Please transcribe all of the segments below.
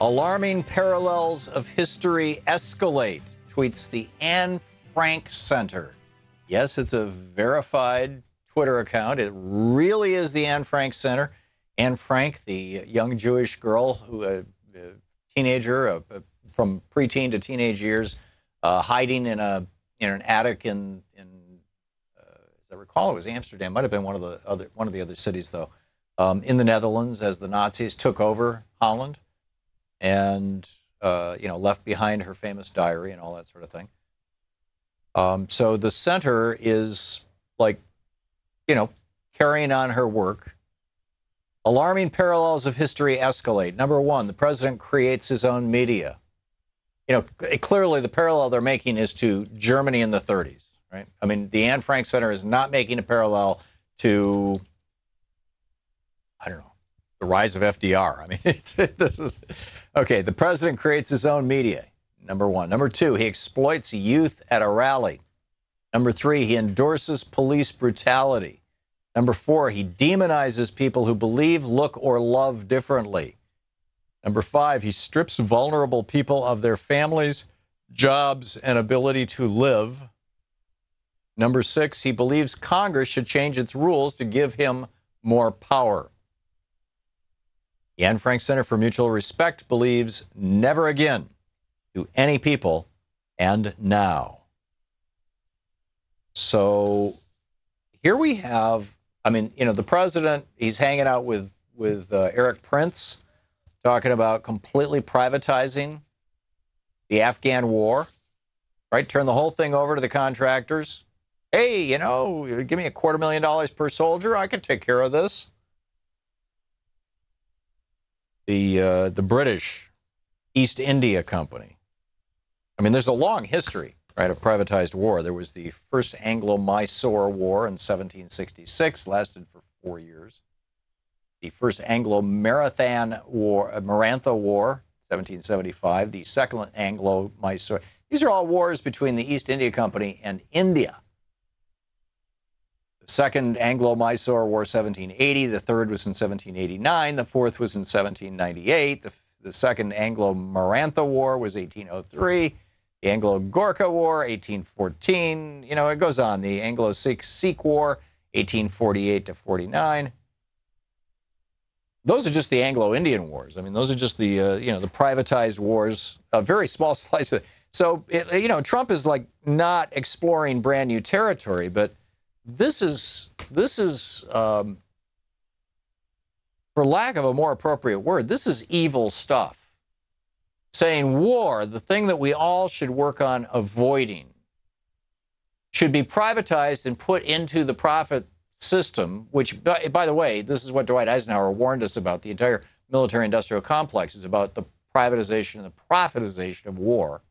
Alarming parallels of history escalate, tweets the Anne Frank Center. Yes, it's a verified Twitter account. It really is the Anne Frank Center. Anne Frank, the young Jewish girl, who a teenager, from preteen to teenage years, hiding in an attic in as I recall, it was Amsterdam. Might have been one of the other cities though, in the Netherlands, as the Nazis took over Holland, and left behind her famous diary and all that sort of thing. So the center is carrying on her work. Alarming parallels of history escalate. Number one, the president creates his own media. Clearly the parallel they're making is to Germany in the 30s, right? I mean, the Anne Frank Center is not making a parallel to, I don't know, the rise of FDR. I mean, this is, okay, the president creates his own media, number one. Number two, he exploits youth at a rally. Number three, he endorses police brutality. Number four, he demonizes people who believe, look, or love differently. Number five, he strips vulnerable people of their families, jobs, and ability to live. Number six, he believes Congress should change its rules to give him more power. The Anne Frank Center for Mutual Respect believes never again to any people, and now. So here we have, the president, he's hanging out with Eric Prince, talking about completely privatizing the Afghan war, right? Turn the whole thing over to the contractors. Hey, give me $250,000 per soldier. I can take care of this. The British East India Company. There's a long history, right, of privatized war. There was the first Anglo-Mysore War in 1766, lasted for 4 years. The first Anglo-Maratha War, 1775. The second Anglo-Mysore. These are all wars between the East India Company and India. The second Anglo-Mysore War, 1780. The third was in 1789. The fourth was in 1798. The second Anglo-Maratha War was 1803. The Anglo-Gorkha War, 1814. It goes on. The Anglo-Sikh War, 1848 to 49. Those are just the Anglo-Indian Wars. Those are just the the privatized wars, a very small slice of it. So, Trump is not exploring brand new territory, but this is for lack of a more appropriate word, this is evil stuff. Saying war, the thing that we all should work on avoiding, should be privatized and put into the profit system, which, by the way, this is what Dwight Eisenhower warned us about. The entire military-industrial complex is about the privatization and the profitization of war.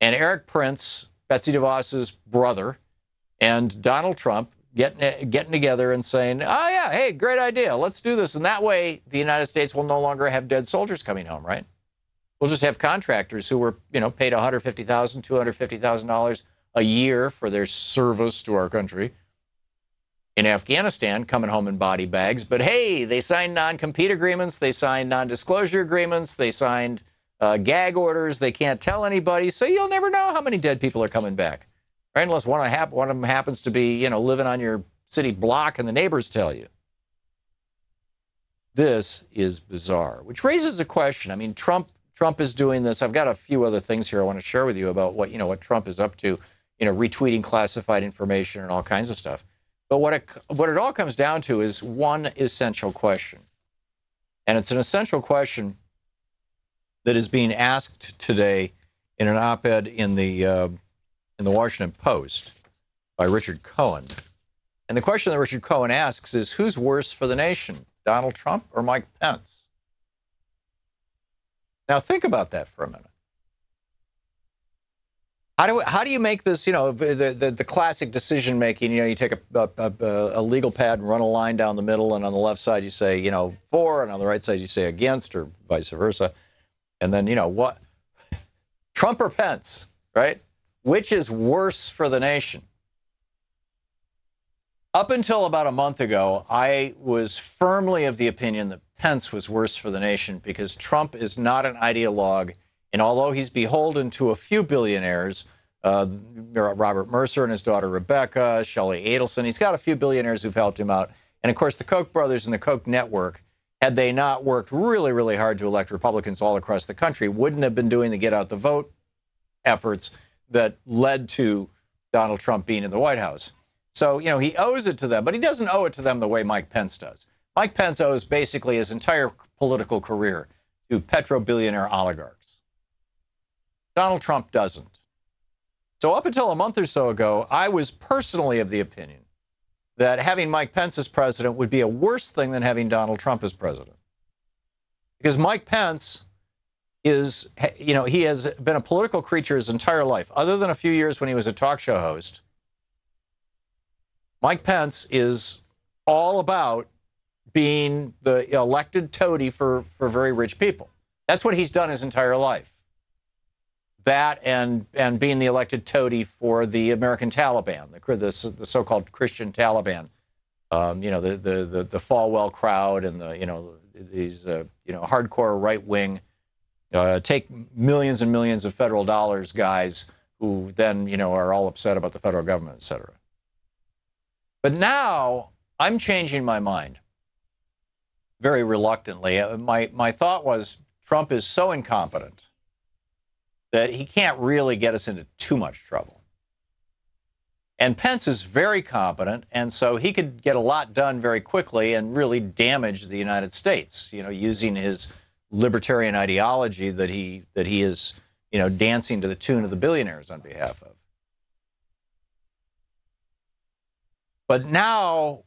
And Eric Prince, Betsy DeVos's brother, and Donald Trump getting together and saying, oh, yeah, hey, great idea. Let's do this. And that way, the United States will no longer have dead soldiers coming home, right? We'll just have contractors who were, paid $150,000, $250,000 a year for their service to our country in Afghanistan, coming home in body bags. But hey, they signed non-compete agreements. They signed non-disclosure agreements. They signed gag orders. They can't tell anybody. So you'll never know how many dead people are coming back, right? Unless one of them happens to be, living on your city block and the neighbors tell you. This is bizarre, which raises a question. Trump is doing this. I've got a few other things here I want to share with you about what Trump is up to, retweeting classified information and all kinds of stuff. But what it all comes down to is one essential question. And it's an essential question that is being asked today in an op-ed in the Washington Post by Richard Cohen. And the question that Richard Cohen asks is, who's worse for the nation, Donald Trump or Mike Pence? Now think about that for a minute. How do you make this, the classic decision making, you take a legal pad and run a line down the middle, and on the left side you say, for, and on the right side you say against, or vice versa. And then, what? Trump or Pence, right? Which is worse for the nation? Up until about a month ago, I was firmly of the opinion that Pence was worse for the nation because Trump is not an ideologue. And although he's beholden to a few billionaires, Robert Mercer and his daughter Rebecca, Shelley Adelson, he's got a few billionaires who've helped him out. And of course, the Koch brothers and the Koch network, had they not worked really, really hard to elect Republicans all across the country, wouldn't have been doing the get out the vote efforts that led to Donald Trump being in the White House. So, you know, he owes it to them, but he doesn't owe it to them the way Mike Pence does. Mike Pence owes basically his entire political career to petro-billionaire oligarchs. Donald Trump doesn't. So up until a month or so ago, I was personally of the opinion that having Mike Pence as president would be a worse thing than having Donald Trump as president. Because Mike Pence is, you know, he has been a political creature his entire life. Other than a few years when he was a talk show host, Mike Pence is all about being the elected toady for very rich people. That's what he's done his entire life. That and being the elected toady for the American Taliban, the so-called Christian Taliban, you know, the Falwell crowd and these hardcore right-wing, take millions and millions of federal dollars guys who then, you know, are all upset about the federal government, et cetera. But now I'm changing my mind very reluctantly. My thought was Trump is so incompetent that he can't really get us into too much trouble. And Pence is very competent, and so he could get a lot done very quickly and really damage the United States, you know, using his libertarian ideology that he is, you know, dancing to the tune of the billionaires on behalf of. But now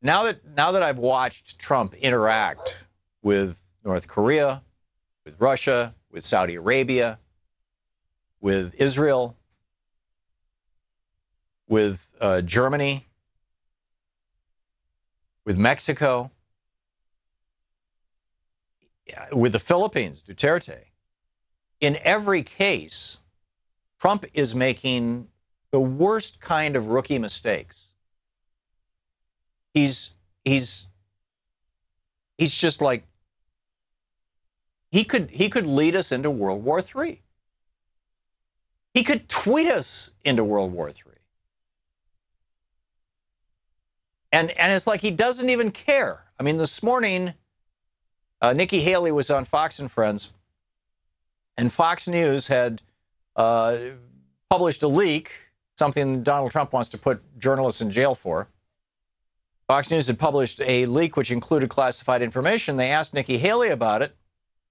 that I've watched Trump interact with North Korea, with Russia, with Saudi Arabia, with Israel, with Germany, with Mexico, with the Philippines, Duterte, in every case, Trump is making the worst kind of rookie mistakes. He's just like, he could lead us into World War III. He could tweet us into World War III. And it's like he doesn't even care. I mean, this morning, Nikki Haley was on Fox and Friends, and Fox News had published a leak, something Donald Trump wants to put journalists in jail for. Fox News had published a leak which included classified information. They asked Nikki Haley about it,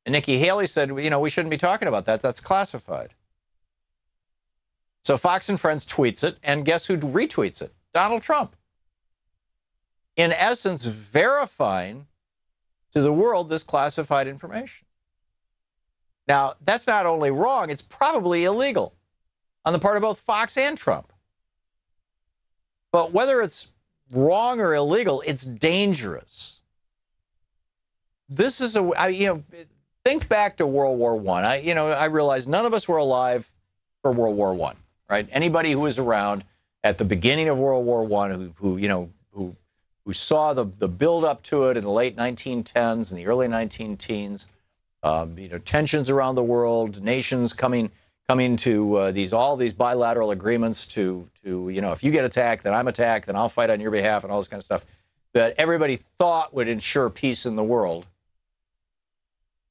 and Nikki Haley said, you know, we shouldn't be talking about that. That's classified. So Fox and Friends tweets it, and guess who retweets it? Donald Trump. In essence, verifying to the world this classified information. Now, that's not only wrong, it's probably illegal on the part of both Fox and Trump. But whether it's wrong or illegal, it's dangerous. This is think back to World War I. I realize none of us were alive for World War I, right? Anybody who was around at the beginning of World War I who saw the build up to it in the late 1910s and the early 19-teens, tensions around the world, nations coming to all these bilateral agreements to if you get attacked, then I'm attacked, then I'll fight on your behalf, and all this kind of stuff that everybody thought would ensure peace in the world,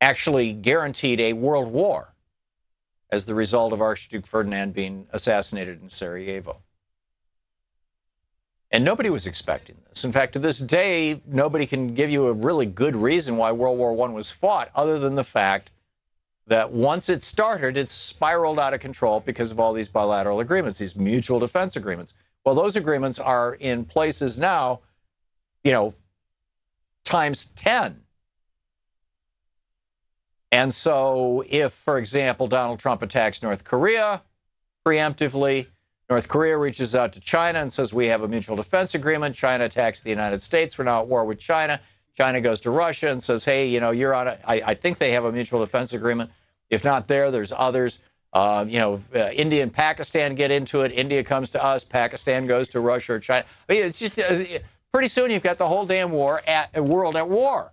actually guaranteed a world war as the result of Archduke Ferdinand being assassinated in Sarajevo. And nobody was expecting this. In fact, to this day, nobody can give you a really good reason why World War I was fought, other than the fact that once it started, it spiraled out of control because of all these bilateral agreements, these mutual defense agreements. Well, those agreements are in places now, times 10. And so if, for example, Donald Trump attacks North Korea preemptively, North Korea reaches out to China and says, we have a mutual defense agreement. China attacks the United States. We're now at war with China. China goes to Russia and says, hey, you're on I think they have a mutual defense agreement. If not there, there's others. India and Pakistan get into it. India comes to us. Pakistan goes to Russia or China. I mean, it's just pretty soon you've got the whole damn world at war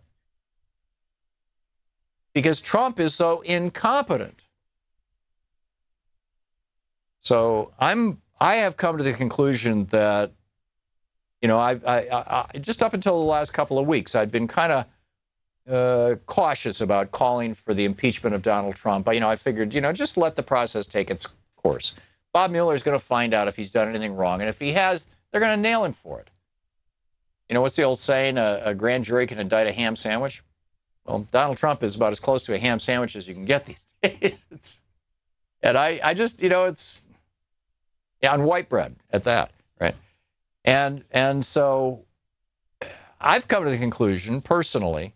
because Trump is so incompetent. So I have come to the conclusion that, I just up until the last couple of weeks, I'd been kind of cautious about calling for the impeachment of Donald Trump. I figured, just let the process take its course. Bob Mueller is going to find out if he's done anything wrong, and if he has, they're going to nail him for it. What's the old saying? A grand jury can indict a ham sandwich. Well, Donald Trump is about as close to a ham sandwich as you can get these days. And I just, it's on white bread at that, right? And so I've come to the conclusion personally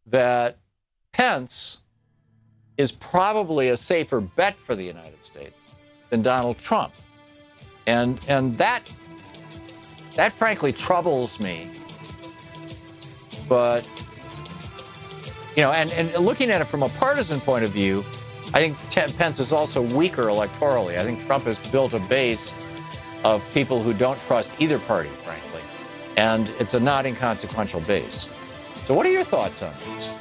that Pence is probably a safer bet for the United States than Donald Trump. And that frankly troubles me. But, and looking at it from a partisan point of view, I think Pence is also weaker electorally. I think Trump has built a base of people who don't trust either party, frankly. And it's a not inconsequential base. So what are your thoughts on this?